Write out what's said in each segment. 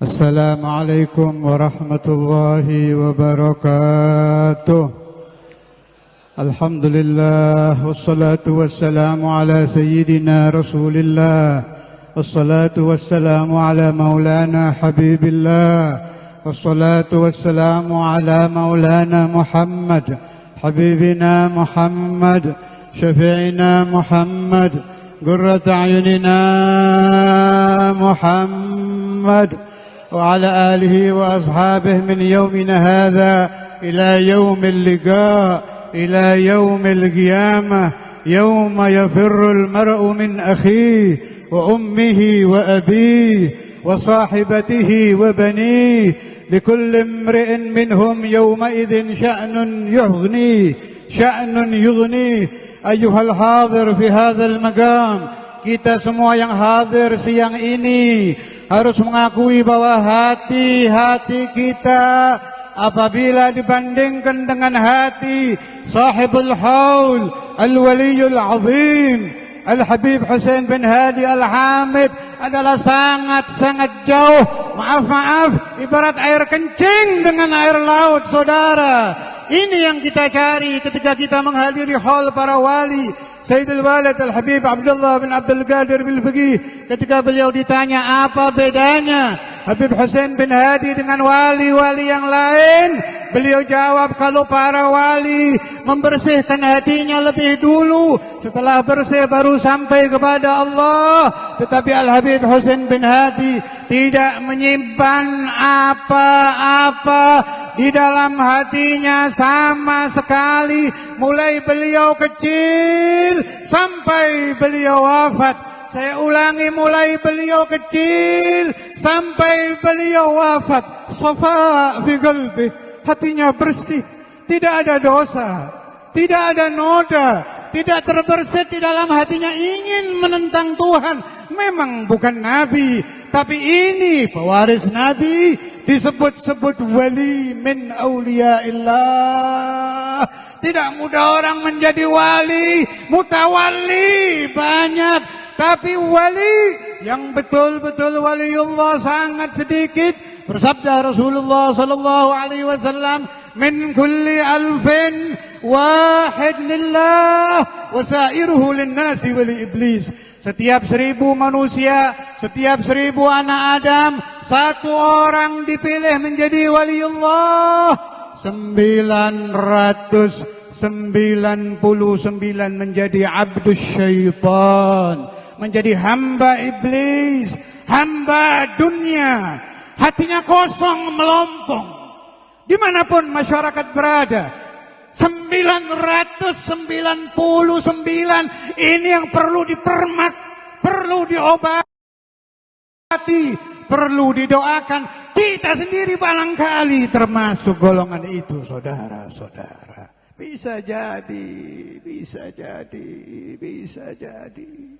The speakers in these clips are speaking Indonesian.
السلام عليكم ورحمة الله وبركاته. الحمد لله والصلاة والسلام على سيدنا رسول الله، والصلاة والسلام على مولانا حبيب الله، والصلاة والسلام على مولانا محمد حبيبنا محمد شفيعنا محمد قرة أعيننا محمد وعلى آله وأصحابه من يومنا هذا إلى يوم اللقاء، إلى يوم القيامة، يوم يفر المرء من أخيه وأمه وأبيه وصاحبته وبنيه، لكل امرئ منهم يومئذ شأن يغنيه. أيها الحاضر في هذا المقام, kita semua yang hadir siang ini harus mengakui bahwa hati-hati kita apabila dibandingkan dengan hati sahibul haul al-waliyul azim Al-Habib Hussein bin Hadi Al-Hamid adalah sangat-sangat jauh. Maaf, ibarat air kencing dengan air laut, saudara. Ini yang kita cari ketika kita menghadiri hall para wali. Sayyidul Walid Al-Habib Abdullah bin Abdul Qadir Bil-Faqih, ketika beliau ditanya apa bedanya Habib Hussein bin Hadi dengan wali-wali yang lain, beliau jawab, kalau para wali membersihkan hatinya lebih dulu, setelah bersih baru sampai kepada Allah. Tetapi Al-Habib Hussein bin Hadi tidak menyimpan apa-apa di dalam hatinya sama sekali, mulai beliau kecil sampai beliau wafat. Saya ulangi, mulai beliau kecil sampai beliau wafat. Safa fi qalbi, hatinya bersih, tidak ada dosa, tidak ada noda, tidak terbersit di dalam hatinya ingin menentang Tuhan. Memang bukan nabi, tapi ini pewaris nabi, disebut-sebut wali min auliyaillah. Tidak mudah orang menjadi wali, mutawali banyak, tapi wali yang betul-betul waliullah sangat sedikit. Bersabda Rasulullah sallallahu alaihi wasallam, min kulli alfin wahid lillah wa sairuhu linnasi wa li iblis. Setiap 1000 manusia, setiap 1000 anak Adam, satu orang dipilih menjadi waliullah. 999 menjadi abdus syaitan, menjadi hamba iblis, hamba dunia. Hatinya kosong, melompong. Dimanapun masyarakat berada, 999 ini yang perlu dipermak, perlu diobati, perlu didoakan. Kita sendiri barangkali termasuk golongan itu, saudara-saudara. Bisa jadi, bisa jadi, bisa jadi.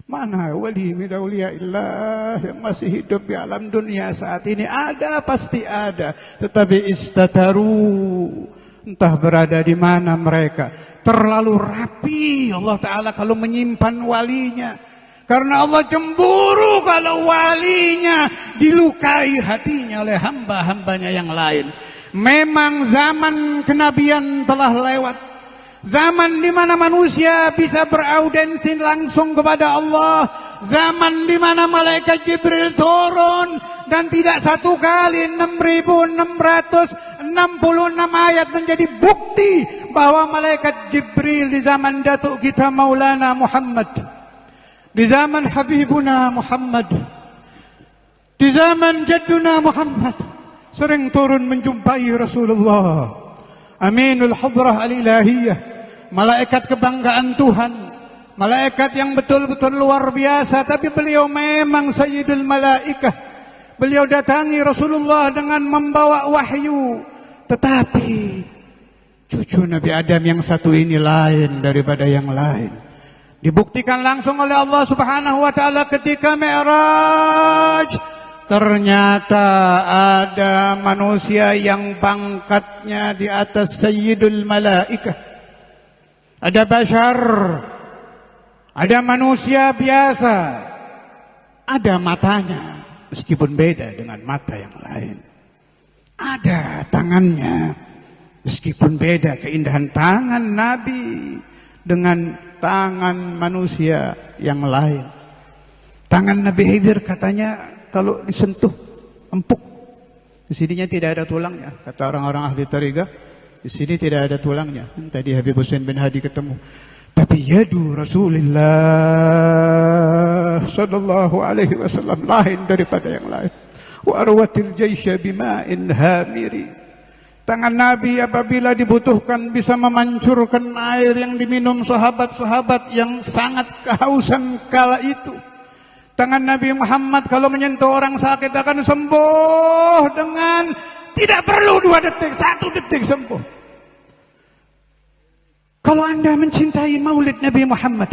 Mana wali min auliyaillah yang masih hidup di alam dunia saat ini? Ada, pasti ada. Tetapi istataru, entah berada di mana mereka. Terlalu rapi Allah Ta'ala kalau menyimpan walinya. Karena Allah cemburu kalau walinya dilukai hatinya oleh hamba-hambanya yang lain. Memang zaman kenabian telah lewat. Zaman di mana manusia bisa beraudensi langsung kepada Allah. Zaman di mana malaikat Jibril turun dan tidak satu kali, 6.666 ayat menjadi bukti bahwa malaikat Jibril di zaman datuk kita Maulana Muhammad, di zaman Habibuna Muhammad, di zaman Jadduna Muhammad, sering turun menjumpai Rasulullah. Aminul Hadrah Al-Ilahiyah, malaikat kebanggaan Tuhan, malaikat yang betul-betul luar biasa. Tapi beliau memang Sayyidul Malaikah. Beliau datangi Rasulullah dengan membawa wahyu. Tetapi cucu Nabi Adam yang satu ini lain daripada yang lain. Dibuktikan langsung oleh Allah Subhanahu wa Ta'ala ketika Mi'raj. Ternyata ada manusia yang pangkatnya di atas Sayyidul Malaikah. Ada bashar, ada manusia biasa, ada matanya, meskipun beda dengan mata yang lain. Ada tangannya, meskipun beda keindahan tangan Nabi dengan tangan manusia yang lain. Tangan Nabi Khidir katanya kalau disentuh empuk. Di sininya tidak ada tulangnya, kata orang-orang ahli tariqah. Di sini tidak ada tulangnya. Tadi Habib Hussein bin Hadi ketemu. Tapi yadu Rasulullah sallallahu alaihi wasallam lain daripada yang lain. Wa arwatil jaisha bima'in hamiri. Tangan Nabi apabila dibutuhkan bisa memancurkan air yang diminum sahabat-sahabat yang sangat kehausan kala itu. Tangan Nabi Muhammad kalau menyentuh orang sakit akan sembuh dengan tidak perlu 2 detik, 1 detik sembuh. Kalau Anda mencintai maulid Nabi Muhammad,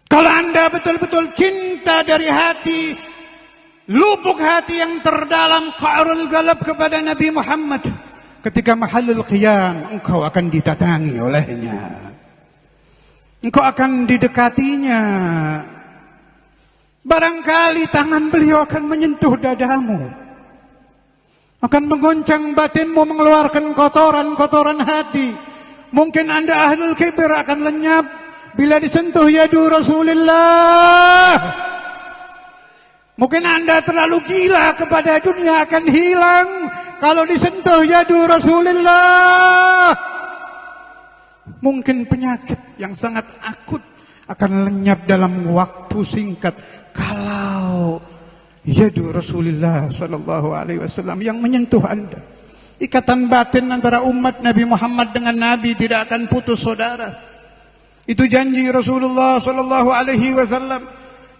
kalau Anda betul-betul cinta dari hati, lubuk hati yang terdalam, qa'rul galab kepada Nabi Muhammad, ketika mahallul qiyam engkau akan ditatangi olehnya, engkau akan didekatinya. Barangkali tangan beliau akan menyentuh dadamu, akan menggoncang batinmu, mengeluarkan kotoran-kotoran hati. Mungkin Anda ahlul kibir akan lenyap bila disentuh yadu Rasulullah. Mungkin Anda terlalu gila kepada dunia akan hilang kalau disentuh yadu Rasulullah. Mungkin penyakit yang sangat akut akan lenyap dalam waktu singkat kalau yadu Rasulullah sallallahu alaihi wasallam yang menyentuh Anda. Ikatan batin antara umat Nabi Muhammad dengan Nabi tidak akan putus, saudara. Itu janji Rasulullah sallallahu alaihi wasallam.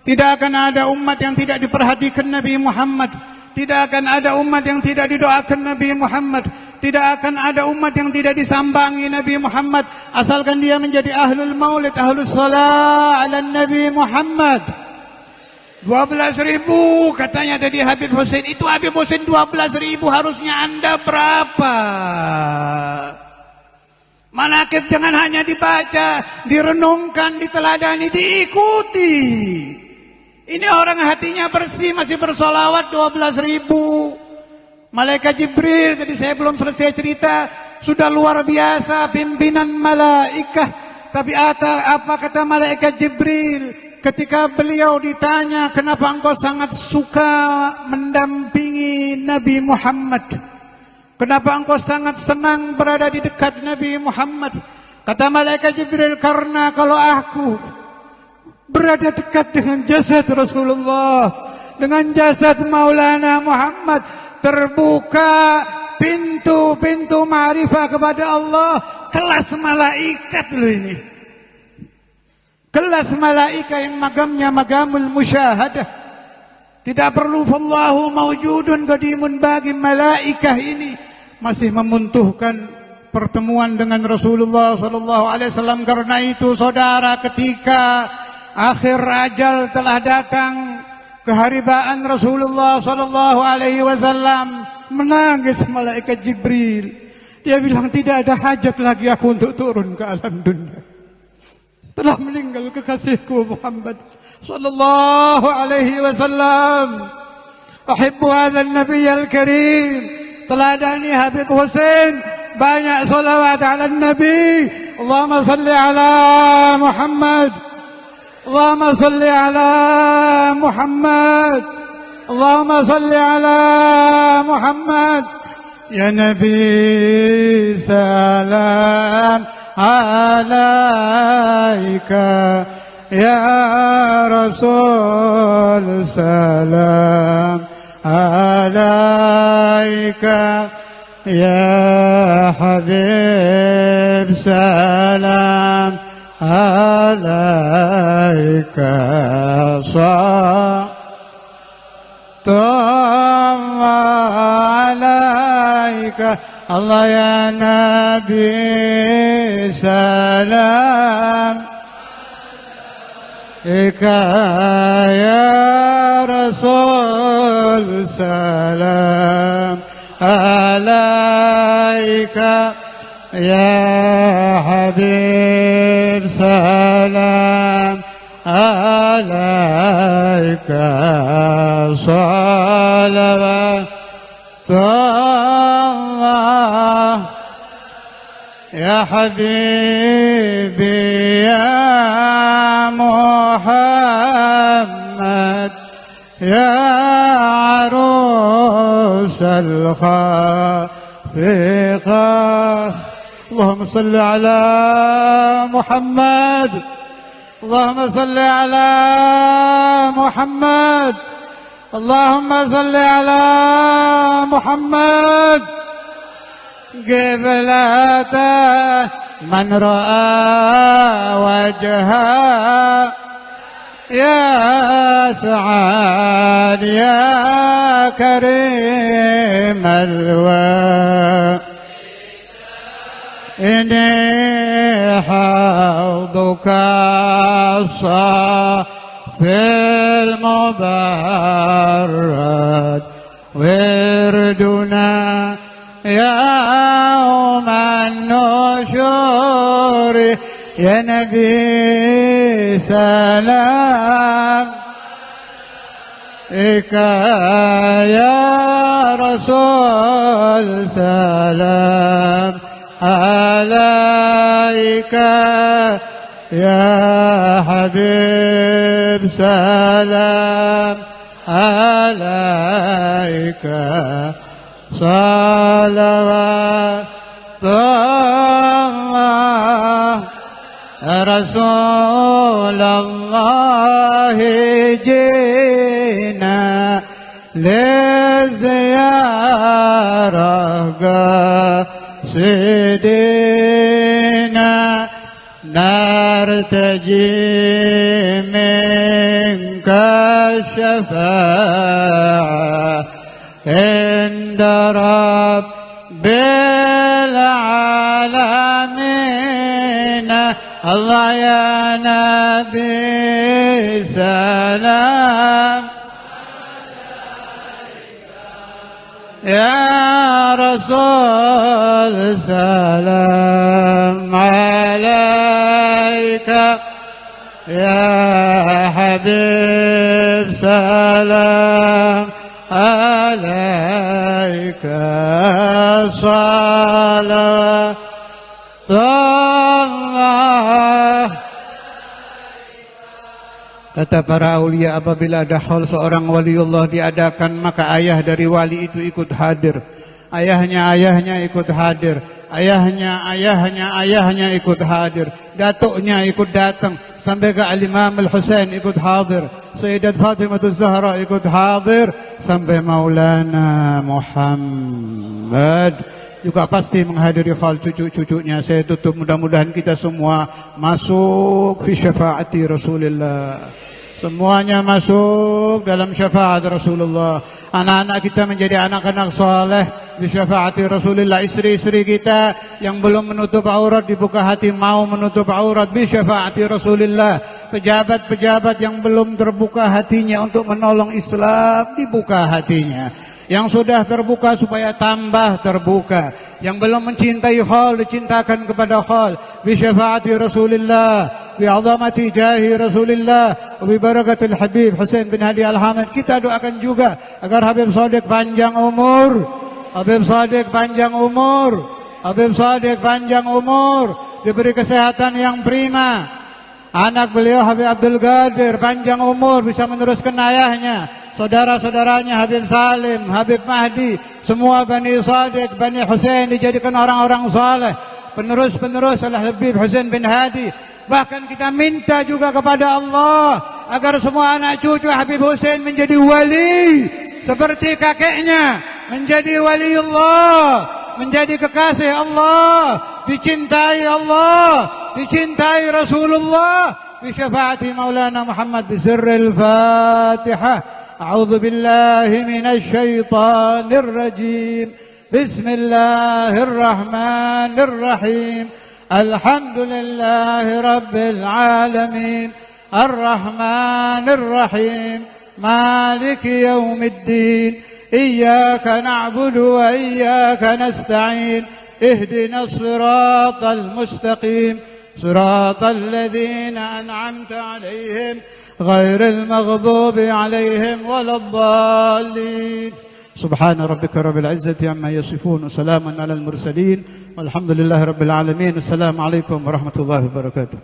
Tidak akan ada umat yang tidak diperhatikan Nabi Muhammad. Tidak akan ada umat yang tidak didoakan Nabi Muhammad. Tidak akan ada umat yang tidak disambangi Nabi Muhammad, asalkan dia menjadi ahlul maulid, ahlul salat ala Nabi Muhammad. 12.000 katanya tadi Habib Hussein. Itu Habib Hussein 12.000, harusnya Anda berapa? Manaqib jangan hanya dibaca, direnungkan, diteladani, diikuti. Ini orang hatinya bersih masih bersolawat 12.000. Malaikat Jibril, tadi saya belum selesai cerita, sudah luar biasa pimpinan malaikat. Tapi apa kata malaikat Jibril ketika beliau ditanya, kenapa engkau sangat suka mendampingi Nabi Muhammad? Kenapa engkau sangat senang berada di dekat Nabi Muhammad? Kata malaikat Jibril, karena kalau aku berada dekat dengan jasad Rasulullah, dengan jasad Maulana Muhammad, terbuka pintu-pintu ma'rifah kepada Allah. Kelas malaikat loh ini. Kelas malaikat yang magamnya magamul musyahadah. Tidak perlu fallahu mawjudun qadimun bagi malaikat ini masih membutuhkan pertemuan dengan Rasulullah sallallahu alaihi wasallam. Karena itu saudara, ketika akhir ajal telah datang, keharibaan Rasulullah sallallahu alaihi wasallam, menangis malaikat Jibril. Dia bilang, tidak ada hajat lagi aku untuk turun ke alam dunia. Telah meninggal kekasihku Muhammad sallallahu alaihi wasallam. Uhibbu hadzal nabiyyal karim. Teladani Habib Hussein, banyak salawat ala nabi. Allahumma salli ala Muhammad. Allahumma salli ala Muhammad. Allahumma salli ala Muhammad. Ya Nabi salam alaika, ya Rasul salam alaika, ya Habib salam alaika. Alaika Allah ya Nabi salam alaika, ya Rasul salam alaika, ya Habib salam عليك صلوات الله يا حبيبي يا محمد يا عروس الخافقة. اللهم صل على محمد، اللهم صل على محمد، اللهم صل على محمد. قبلة من رأى وجهه يا سعاد يا كريم الوفا، إني حوضك الصافي المبرد وردنا يوم النشور يا نبي سلام إك يا رسول سلام عليك يا حبيب سلام عليك صلوات الله. رسول الله جينا للزيارة قاصدين نرتجي منك الشفاعة عند رب العالمين. الله يا نبي سلام يا رسول سلام عليك يا حبيب سلام عليك صلوات Allah. Kata para aulia, apabila ada hal seorang waliullah diadakan, maka ayah dari wali itu ikut hadir, ayahnya ikut hadir, ayahnya ikut hadir, datuknya ikut datang, sampai ke Al-Imam Al-Husain ikut hadir, Sayyidat Fatimah Az-Zahra ikut hadir, sampai Maulana Muhammad juga pasti menghadiri hal cucu-cucunya. Saya tutup, mudah-mudahan kita semua masuk fi syafaati Rasulullah. Semuanya masuk dalam syafaat Rasulullah. Anak-anak kita menjadi anak-anak saleh di syafaati Rasulullah. Istri-istri kita yang belum menutup aurat dibuka hati mau menutup aurat bi syafaati Rasulullah. Pejabat-pejabat yang belum terbuka hatinya untuk menolong Islam dibuka hatinya. Yang sudah terbuka supaya tambah terbuka. Yang belum mencintai hal dicintakan kepada hal. Bi syafaati Rasulullah, bi azamati jahi Rasulullah, bi barakatil Habib Husain bin Hadi Al-Hamid. Kita doakan juga agar Habib Sadiq panjang umur, Habib Sadiq panjang umur, Habib Sadiq panjang umur, diberi kesehatan yang prima. Anak beliau Habib Abdul Qadir panjang umur, bisa meneruskan ayahnya. Saudara-saudaranya Habib Salim, Habib Mahdi, semua Bani Sadiq, Bani Husain dijadikan orang-orang saleh, penerus-penerus oleh Habib Husain bin Hadi. Bahkan kita minta juga kepada Allah agar semua anak cucu Habib Husain menjadi wali seperti kakeknya, menjadi waliullah, menjadi kekasih Allah, dicintai Allah, dicintai Rasulullah. Bi syafaati Maulana Muhammad bi sirril Fatihah. أعوذ بالله من الشيطان الرجيم. بسم الله الرحمن الرحيم. الحمد لله رب العالمين. الرحمن الرحيم. مالك يوم الدين. إياك نعبد وإياك نستعين. اهدنا الصراط المستقيم. صراط الذين أنعمت عليهم غير المغضوب عليهم ولا الضالين. سبحان ربك رب العزة عما يصفون وسلام على المرسلين والحمد لله رب العالمين. السلام عليكم ورحمة الله وبركاته.